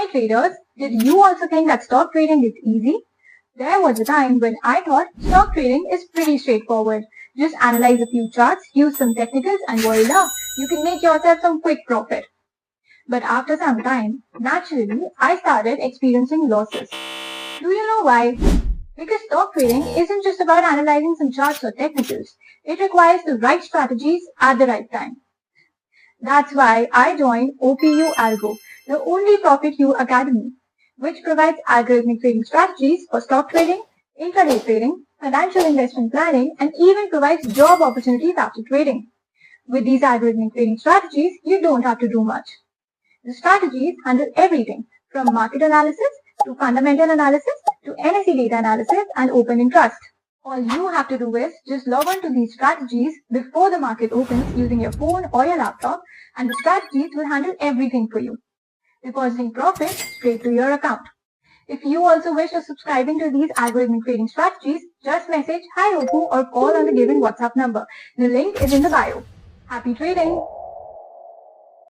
Hi traders, did you also think that stock trading is easy? There was a time when I thought stock trading is pretty straightforward. Just analyze a few charts, use some technicals and voila, you can make yourself some quick profit. But after some time, naturally, I started experiencing losses. Do you know why? Because stock trading isn't just about analyzing some charts or technicals. It requires the right strategies at the right time. That's why I joined OPU Algo, the only ProfitYou academy, which provides algorithmic trading strategies for stock trading, intraday trading, financial investment planning, and even provides job opportunities after trading. With these algorithmic trading strategies, you don't have to do much. The strategies handle everything from market analysis to fundamental analysis to NSE data analysis and open interest. All you have to do is just log on to these strategies before the market opens using your phone or your laptop, and the strategies will handle everything for you, depositing profit straight to your account. If you also wish of subscribing to these algorithmic trading strategies, just message Hi OPU or call on the given WhatsApp number. The link is in the bio. Happy trading!